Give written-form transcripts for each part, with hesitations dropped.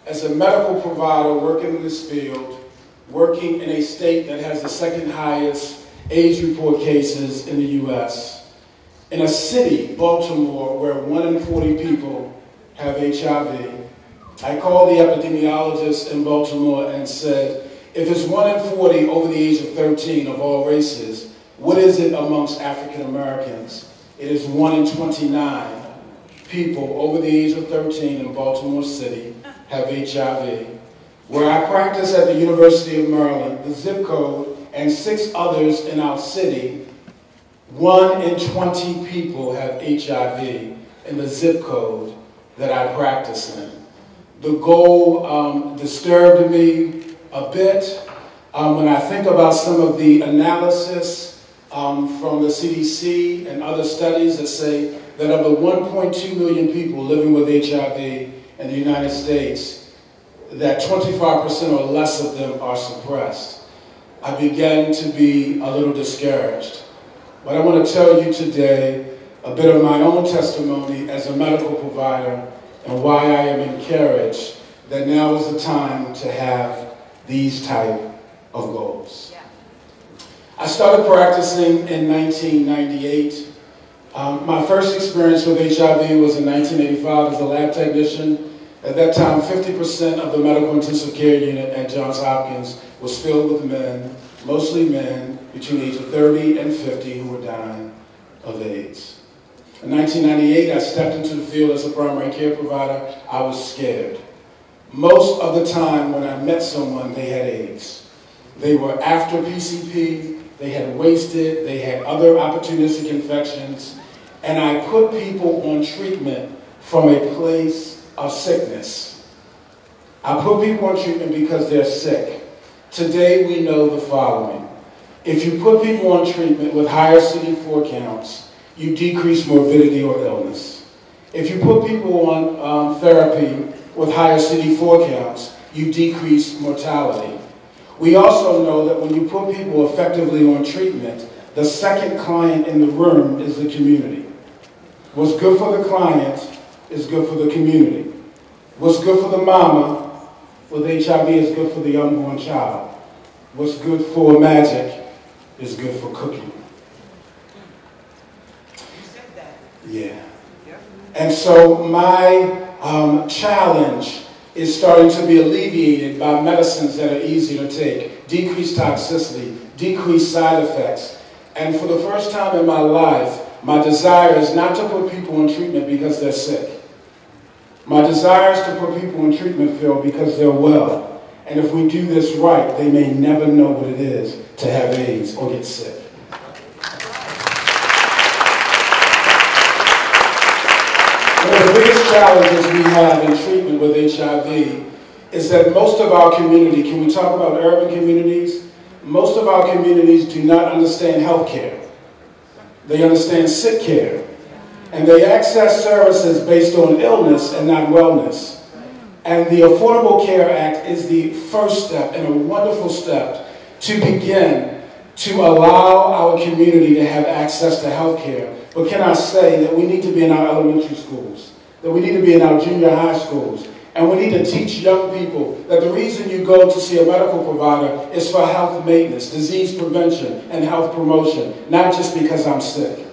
as a medical provider working in this field, working in a state that has the second highest AIDS report cases in the U.S., in a city, Baltimore, where 1 in 40 people have HIV, I called the epidemiologist in Baltimore and said, if it's 1 in 40 over the age of 13 of all races, what is it amongst African Americans? It is 1 in 29 people over the age of 13 in Baltimore City have HIV. Where I practice at the University of Maryland, the zip code, and 6 others in our city, 1 in 20 people have HIV in the zip code that I practice in. The goal disturbed me a bit when I think about some of the analysis from the CDC and other studies that say that of the 1.2 million people living with HIV in the United States, that 25% or less of them are suppressed. I began to be a little discouraged. But I want to tell you today a bit of my own testimony as a medical provider and why I am encouraged that now is the time to have these type of goals. Yeah. I started practicing in 1998. My first experience with HIV was in 1985 as a lab technician. At that time, 50% of the medical intensive care unit at Johns Hopkins was filled with men, mostly men between the age of 30 and 50 who were dying of AIDS. In 1998, I stepped into the field as a primary care provider. I was scared. Most of the time when I met someone, they had AIDS. They were after PCP, they had wasted, they had other opportunistic infections, and I put people on treatment from a place of sickness. I put people on treatment because they're sick. Today we know the following. If you put people on treatment with higher CD4 counts, you decrease morbidity or illness. If you put people on therapy with higher CD4 counts, you decrease mortality. We also know that when you put people effectively on treatment, the second client in the room is the community. What's good for the client is good for the community. What's good for the mama with HIV is good for the unborn child. What's good for magic is good for cooking. Yeah. And so my challenge is starting to be alleviated by medicines that are easy to take, decreased toxicity, decreased side effects. And for the first time in my life, my desire is not to put people on treatment because they're sick. My desire is to put people in treatment field because they're well. And if we do this right, they may never know what it is to have AIDS or get sick. One of the biggest challenges we have in treatment with HIV is that most of our community, can we talk about urban communities? Most of our communities do not understand health care. They understand sick care. And they access services based on illness and not wellness. And the Affordable Care Act is the first step and a wonderful step to begin to allow our community to have access to health care. But can I say that we need to be in our elementary schools, that we need to be in our junior high schools, and we need to teach young people that the reason you go to see a medical provider is for health maintenance, disease prevention, and health promotion, not just because I'm sick.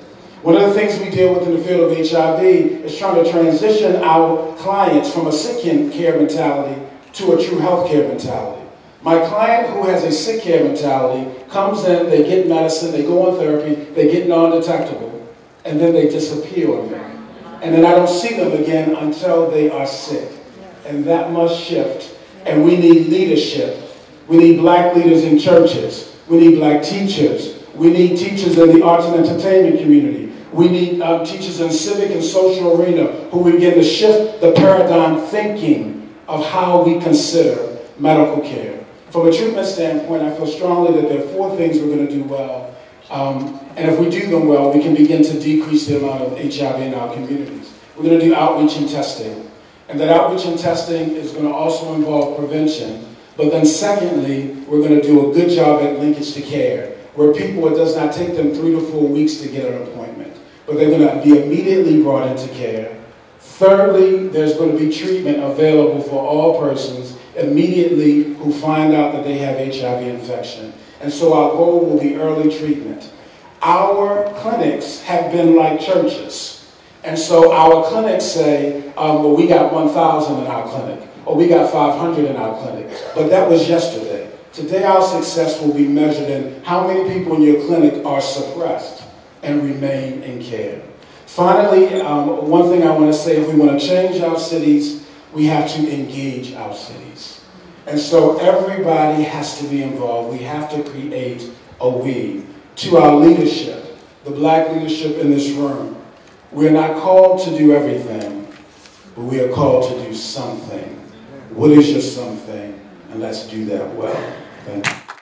One of the things we deal with in the field of HIV is trying to transition our clients from a sick care mentality to a true health care mentality. My client who has a sick care mentality comes in, they get medicine, they go on therapy, they get non-detectable, and then they disappear on me. And then I don't see them again until they are sick. And that must shift. And we need leadership. We need black leaders in churches. We need black teachers. We need teachers in the arts and entertainment community. We need teachers in civic and social arena who begin to shift the paradigm thinking of how we consider medical care. From a treatment standpoint, I feel strongly that there are 4 things we're going to do well. And if we do them well, we can begin to decrease the amount of HIV in our communities. We're going to do outreach and testing. And that outreach and testing is going to also involve prevention. But then secondly, we're going to do a good job at linkage to care, where people, it does not take them 3 to 4 weeks to get an appointment. But they're going to be immediately brought into care Thirdly, there's going to be treatment available for all persons immediately who find out that they have HIV infection. And so our goal will be early treatment. Our clinics have been like churches. And so our clinics say, well, we got 1,000 in our clinic, or we got 500 in our clinic. But that was yesterday. Today our success will be measured in how many people in your clinic are suppressed and remain in care. Finally, one thing I want to say, if we want to change our cities, we have to engage our cities. And so everybody has to be involved. We have to create a we. To our leadership, the black leadership in this room, we're not called to do everything, but we are called to do something. What is your something? And let's do that well. Thank you.